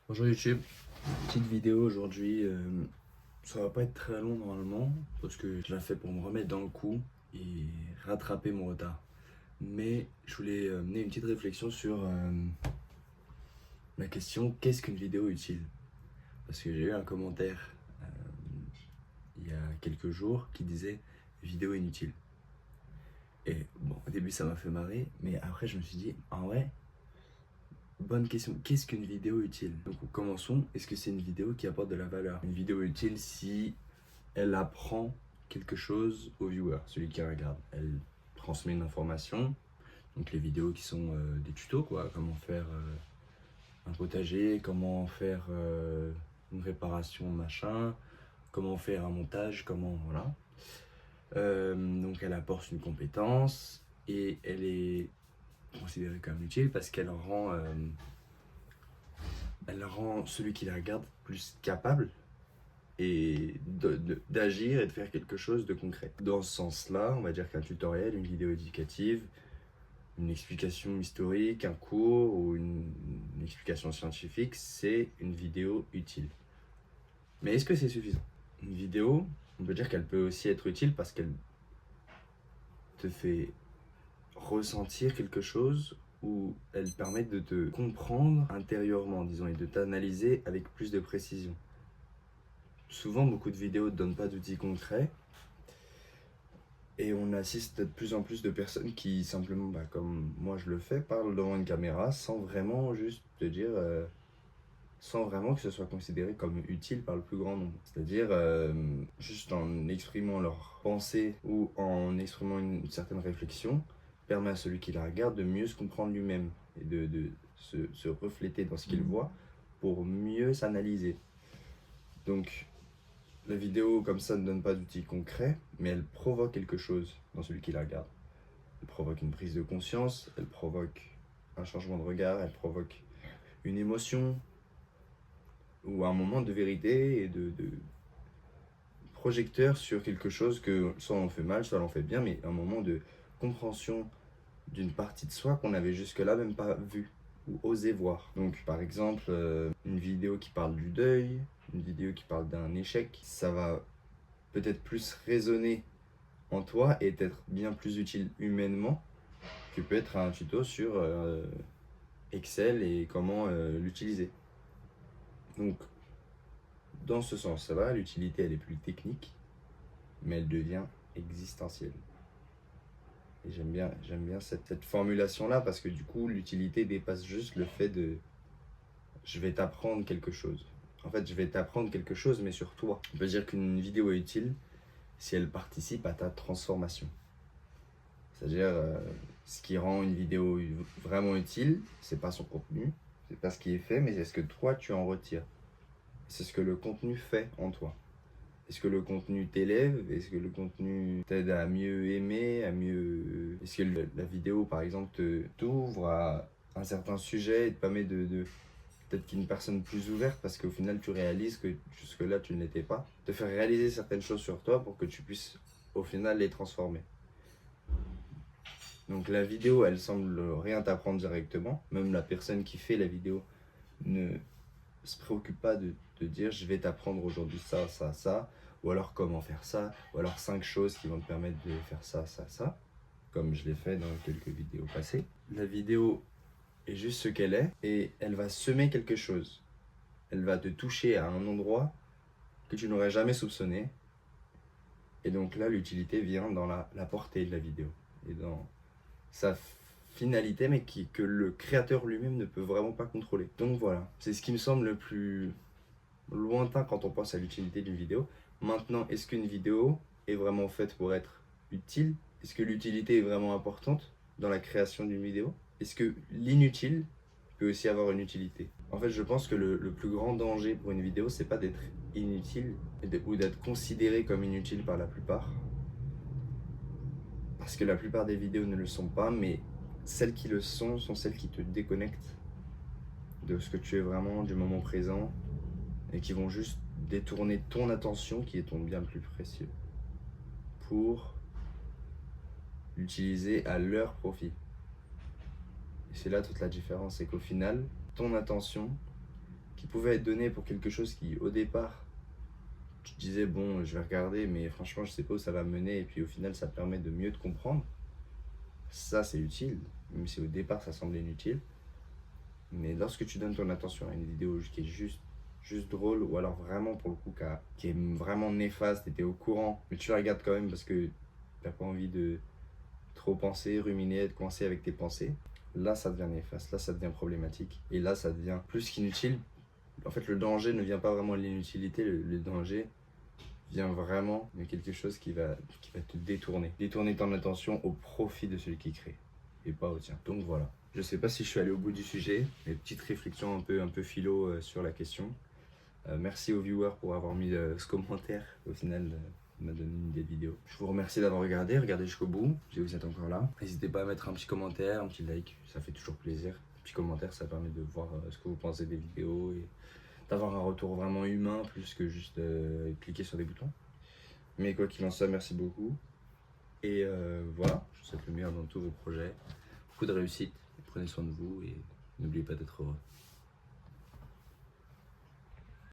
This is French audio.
Bonjour YouTube, petite vidéo aujourd'hui, ça va pas être très long normalement parce que je l'ai fait pour me remettre dans le coup et rattraper mon retard. Mais je voulais mener une petite réflexion sur la question qu'est-ce qu'une vidéo utile? Parce que j'ai eu un commentaire euh, il y a quelques jours qui disait vidéo inutile. Et bon, au début ça m'a fait marrer, mais après je me suis dit, en vrai, bonne question. Qu'est-ce qu'une vidéo utile? Donc commençons. Est-ce que c'est une vidéo qui apporte de la valeur? Une vidéo utile si elle apprend quelque chose au viewer, celui qui regarde. Elle transmet une information. Donc les vidéos qui sont des tutos, quoi. Comment faire un potager, comment faire une réparation, machin. Comment faire un montage, comment... Voilà. Donc elle apporte une compétence et elle est considérée comme utile parce elle rend celui qui la regarde plus capable et d'agir et de faire quelque chose de concret. Dans ce sens-là, on va dire qu'un tutoriel, une vidéo éducative, une explication historique, un cours ou une explication scientifique, c'est une vidéo utile. Mais est-ce que c'est suffisant? Une vidéo, on peut dire qu'elle peut aussi être utile parce qu'elle te fait ressentir quelque chose ou elle permet de te comprendre intérieurement, disons, et de t'analyser avec plus de précision. Souvent, beaucoup de vidéos ne donnent pas d'outils concrets et on assiste de plus en plus de personnes qui simplement, comme moi je le fais, parlent devant une caméra sans vraiment juste te dire, sans vraiment que ce soit considéré comme utile par le plus grand nombre. C'est-à-dire juste en exprimant leurs pensées ou en exprimant une certaine réflexion, permet à celui qui la regarde de mieux se comprendre lui-même et de se refléter dans ce qu'il voit pour mieux s'analyser. Donc la vidéo comme ça ne donne pas d'outils concrets, mais elle provoque quelque chose dans celui qui la regarde. Elle provoque une prise de conscience, elle provoque un changement de regard, elle provoque une émotion ou un moment de vérité et de projecteur sur quelque chose que soit on fait mal, soit on fait bien, mais un moment de compréhension d'une partie de soi qu'on n'avait jusque-là même pas vue ou osé voir. Donc par exemple, une vidéo qui parle du deuil, une vidéo qui parle d'un échec, ça va peut-être plus résonner en toi et être bien plus utile humainement que peut être un tuto sur Excel et comment l'utiliser. Donc, dans ce sens, ça va, l'utilité elle est plus technique, mais elle devient existentielle. Et j'aime bien cette formulation-là parce que du coup, l'utilité dépasse juste le fait de je vais t'apprendre quelque chose. En fait, je vais t'apprendre quelque chose, mais sur toi. On peut dire qu'une vidéo est utile si elle participe à ta transformation. C'est-à-dire, ce qui rend une vidéo vraiment utile, c'est pas son contenu, c'est pas ce qui est fait, mais c'est ce que toi tu en retires. C'est ce que le contenu fait en toi. Est-ce que le contenu t'élève? Est-ce que le contenu t'aide à mieux aimer, à mieux... Est-ce que la vidéo, par exemple, t'ouvre à un certain sujet et te permet de peut-être qu'une personne plus ouverte, parce qu'au final, tu réalises que jusque-là, tu ne l'étais pas. Te faire réaliser certaines choses sur toi pour que tu puisses, au final, les transformer. Donc la vidéo, elle semble rien t'apprendre directement. Même la personne qui fait la vidéo ne se préoccupe pas de te dire je vais t'apprendre aujourd'hui ça, ça, ça, ou alors comment faire ça, ou alors 5 choses qui vont te permettre de faire ça, ça, ça, comme je l'ai fait dans quelques vidéos passées. La vidéo est juste ce qu'elle est et elle va semer quelque chose. Elle va te toucher à un endroit que tu n'aurais jamais soupçonné. Et donc là, l'utilité vient dans la portée de la vidéo et dans sa finalité, mais que le créateur lui-même ne peut vraiment pas contrôler. Donc voilà, c'est ce qui me semble le plus lointain quand on pense à l'utilité d'une vidéo. Maintenant, est-ce qu'une vidéo est vraiment faite pour être utile? Est-ce que l'utilité est vraiment importante dans la création d'une vidéo? Est-ce que l'inutile peut aussi avoir une utilité? En fait, je pense que le plus grand danger pour une vidéo, c'est pas d'être inutile ou d'être considéré comme inutile par la plupart. Parce que la plupart des vidéos ne le sont pas, mais celles qui le sont celles qui te déconnectent de ce que tu es vraiment, du moment présent, et qui vont juste détourner ton attention, qui est ton bien le plus précieux, pour l'utiliser à leur profit. Et c'est là toute la différence, c'est qu'au final, ton attention, qui pouvait être donné pour quelque chose qui, au départ, tu te disais, bon, je vais regarder, mais franchement, je sais pas où ça va mener, et puis au final, ça permet de mieux te comprendre. Ça, c'est utile, même si au départ, ça semblait inutile. Mais lorsque tu donnes ton attention à une vidéo qui est juste drôle, ou alors vraiment, pour le coup, qui est vraiment néfaste, et t'es au courant, mais tu la regardes quand même parce que t'as pas envie de trop penser, ruminer, être coincé avec tes pensées, là, ça devient néfaste, là, ça devient problématique. Et là, ça devient plus qu'inutile. En fait, le danger ne vient pas vraiment de l'inutilité, le danger vient vraiment de quelque chose qui va te détourner. Détourner ton attention au profit de celui qui crée et pas au tien. Donc voilà. Je sais pas si je suis allé au bout du sujet, mais petite réflexion un peu philo sur la question. Merci aux viewers pour avoir mis ce commentaire. Au final, m'a donné une idée de vidéo. Je vous remercie d'avoir regardé jusqu'au bout, si vous êtes encore là. N'hésitez pas à mettre un petit commentaire, un petit like, ça fait toujours plaisir. Un petit commentaire, ça permet de voir ce que vous pensez des vidéos et d'avoir un retour vraiment humain plus que juste cliquer sur des boutons. Mais quoi qu'il en soit, merci beaucoup. Et voilà, je vous souhaite le meilleur dans tous vos projets. Beaucoup de réussite, prenez soin de vous et n'oubliez pas d'être heureux.